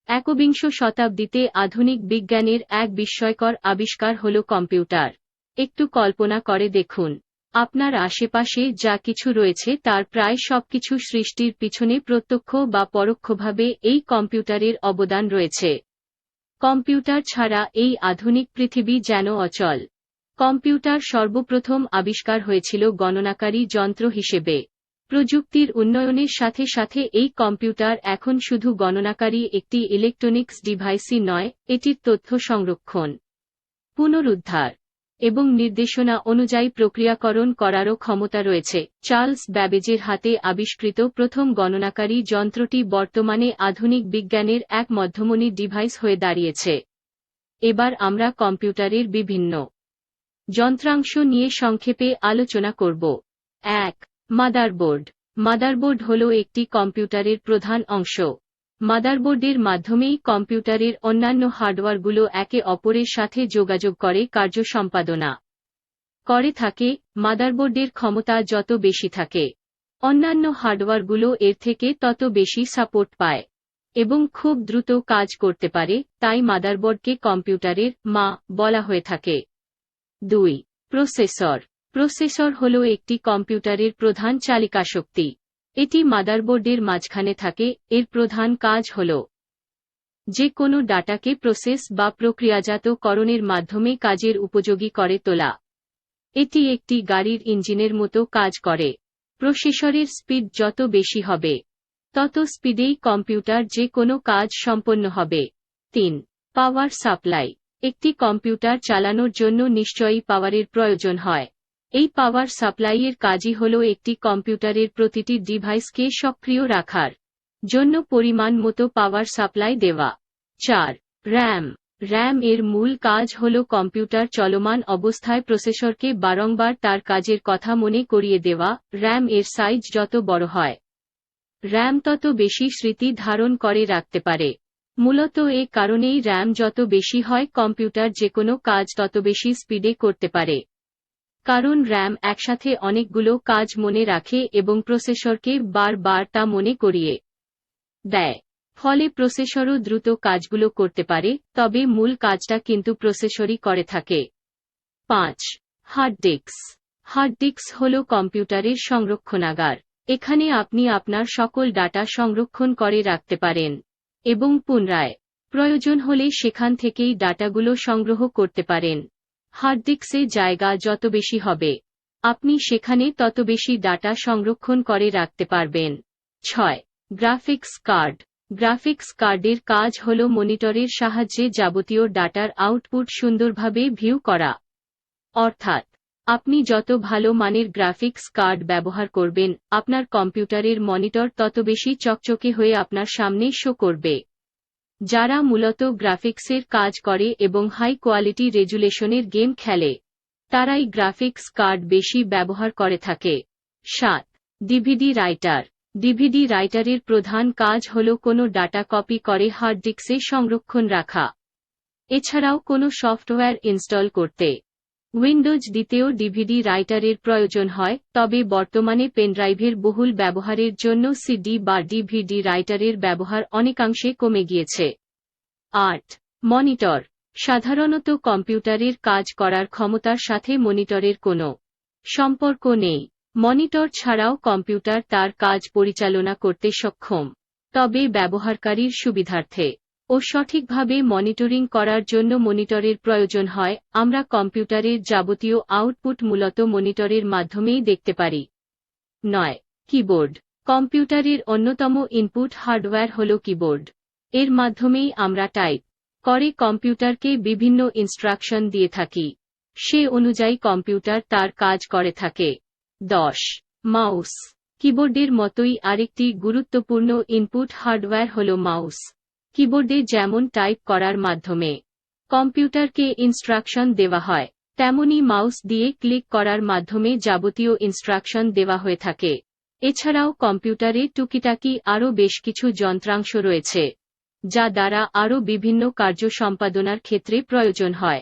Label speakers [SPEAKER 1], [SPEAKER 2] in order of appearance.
[SPEAKER 1] একবিংশ শতাব্দীতে আধুনিক বিজ্ঞানের এক বিস্ময়কর আবিষ্কার হল কম্পিউটার। একটু কল্পনা করে দেখুন, আপনার আশেপাশে যা কিছু রয়েছে তার প্রায় সবকিছু সৃষ্টির পিছনে প্রত্যক্ষ বা পরোক্ষভাবে এই কম্পিউটারের অবদান রয়েছে। কম্পিউটার ছাড়া এই আধুনিক পৃথিবী যেন অচল। কম্পিউটার সর্বপ্রথম আবিষ্কার হয়েছিল গণনাকারী যন্ত্র হিসেবে। প্রযুক্তির উন্নয়নের সাথে সাথে এই কম্পিউটার এখন শুধু গণনাকারী একটি ইলেকট্রনিক্স ডিভাইসই নয়, এটির তথ্য সংরক্ষণ, পুনরুদ্ধার এবং নির্দেশনা অনুযায়ী প্রক্রিয়াকরণ করারও ক্ষমতা রয়েছে। চার্লস ব্যাবেজের হাতে আবিষ্কৃত প্রথম গণনাকারী যন্ত্রটি বর্তমানে আধুনিক বিজ্ঞানের এক মধ্যমণি ডিভাইস হয়ে দাঁড়িয়েছে। এবার আমরা কম্পিউটারের বিভিন্ন যন্ত্রাংশ নিয়ে সংক্ষেপে আলোচনা করব। ১. মাদারবোর্ড। মাদারবোর্ড হল একটি কম্পিউটারের প্রধান অংশ। মাদারবোর্ডের মাধ্যমেই কম্পিউটারের অন্যান্য হার্ডওয়্যারগুলো একে অপরের সাথে যোগাযোগ করে কার্য সম্পাদনা করে থাকে। মাদারবোর্ডের ক্ষমতা যত বেশি থাকে, অন্যান্য হার্ডওয়্যারগুলো এর থেকে তত বেশি সাপোর্ট পায় এবং খুব দ্রুত কাজ করতে পারে, তাই মাদারবোর্ডকে কম্পিউটারের মা বলা হয়ে থাকে। ২. প্রসেসর। প্রসেসর হল একটি কম্পিউটারের প্রধান চালিকাশক্তি। এটি মাদারবোর্ডের মাঝখানে থাকে। এর প্রধান কাজ হল যে কোনো ডাটাকে প্রসেস বা প্রক্রিয়াজাতকরণের মাধ্যমে কাজের উপযোগী করে তোলা। এটি একটি গাড়ির ইঞ্জিনের মতো কাজ করে। প্রসেসরের স্পিড যত বেশি হবে, তত স্পিডেই কম্পিউটার যে কোনো কাজ সম্পন্ন হবে। ৩. Power supply. একটি কম্পিউটার চালানোর জন্য নিশ্চয়ই পাওয়ারের প্রয়োজন হয়। এই পাওয়ার সাপ্লাইয়ের কাজই হল একটি কম্পিউটারের প্রতিটি ডিভাইসকে সক্রিয় রাখার জন্য পরিমাণ মতো পাওয়ার সাপ্লাই দেওয়া। ৪. র্যাম। র্যাম এর মূল কাজ হল কম্পিউটার চলমান অবস্থায় প্রসেসরকে বারংবার তার কাজের কথা মনে করিয়ে দেওয়া। র্যাম এর সাইজ যত বড় হয়, র্যাম তত বেশি স্মৃতি ধারণ করে রাখতে পারে। মূলত এ কারণেই র্যাম যত বেশি হয়, কম্পিউটার যেকোনো কাজ তত বেশি স্পিডে করতে পারে। কারণ র্যাম একসাথে অনেকগুলো কাজ মনে রাখে এবং প্রসেসরকে বারবার তা মনে করিয়ে দেয়। ফলে প্রসেসরও দ্রুত কাজগুলো করতে পারে, তবে মূল কাজটা কিন্তু প্রসেসরই করে থাকে। ৫. Hard disk. হার্ড ডিস্ক হল কম্পিউটারের সংরক্ষণাগার। এখানে আপনি আপনার সকল ডাটা সংরক্ষণ করে রাখতে পারেন এবং পুনরায় প্রয়োজন হলে সেখান থেকেই ডাটাগুলো সংগ্রহ করতে পারেন। হার্ড ডিস্কে জায়গা যত বেশি হবে, আপনি সেখানে তত বেশি ডাটা সংরক্ষণ করে রাখতে পারবেন। ৬. Graphics card. গ্রাফিক্স কার্ডের কাজ হল মনিটরের সাহায্যে যাবতীয় ডাটার আউটপুট সুন্দরভাবে ভিউ করা। অর্থাৎ আপনি যত ভালো মানের গ্রাফিক্স কার্ড ব্যবহার করবেন, আপনার কম্পিউটারের মনিটর তত বেশি চকচকে হয়ে আপনার সামনে শো করবে। যারা মূলত গ্রাফিক্সের কাজ করে এবং হাই কোয়ালিটি রেজুলেশনের গেম খেলে, তারাই গ্রাফিক্স কার্ড বেশি ব্যবহার করে থাকে। ৭. DVD writer. ডিভিডি রাইটারের প্রধান কাজ হল কোনো ডাটা কপি করে হার্ড ডিস্কে সংরক্ষণ রাখা। এছাড়াও কোনো সফটওয়্যার ইনস্টল করতে উইন্ডোজ দিতেও ডিভিডি রাইটারের প্রয়োজন হয়, তবে বর্তমানে পেনড্রাইভের বহুল ব্যবহারের জন্য সিডি বা ডিভিডি রাইটারের ব্যবহার অনেকাংশে কমে গিয়েছে। ৮. মনিটর। সাধারণত কম্পিউটারের কাজ করার ক্ষমতার সাথে মনিটরের কোনো সম্পর্ক নেই। মনিটর ছাড়াও কম্পিউটার তার কাজ পরিচালনা করতে সক্ষম, তবে ব্যবহারকারীর সুবিধার্থে ও সঠিকভাবে মনিটরিং করার জন্য মনিটরের প্রয়োজন হয়। আমরা কম্পিউটারের যাবতীয় আউটপুট মূলত মনিটরের মাধ্যমেই দেখতে পারি। ৯. কিবোর্ড। কম্পিউটারের অন্যতম ইনপুট হার্ডওয়্যার হল কিবোর্ড। এর মাধ্যমেই আমরা টাইপ করে কম্পিউটারকে বিভিন্ন ইনস্ট্রাকশন দিয়ে থাকি। সে অনুযায়ী কম্পিউটার তার কাজ করে থাকে। ১০. মাউস। কিবোর্ডের মতোই আরেকটি গুরুত্বপূর্ণ ইনপুট হার্ডওয়্যার হল মাউস। কিবোর্ডে যেমন টাইপ করার মাধ্যমে কম্পিউটারকে ইনস্ট্রাকশন দেওয়া হয়, তেমনি মাউস দিয়ে ক্লিক করার মাধ্যমে যাবতীয় ইনস্ট্রাকশন দেওয়া হয়ে থাকে। এছাড়াও কম্পিউটারে টুকিটাকি আরও বেশ কিছু যন্ত্রাংশ রয়েছে, যা দ্বারা আরও বিভিন্ন কার্য সম্পাদনার ক্ষেত্রে প্রয়োজন হয়।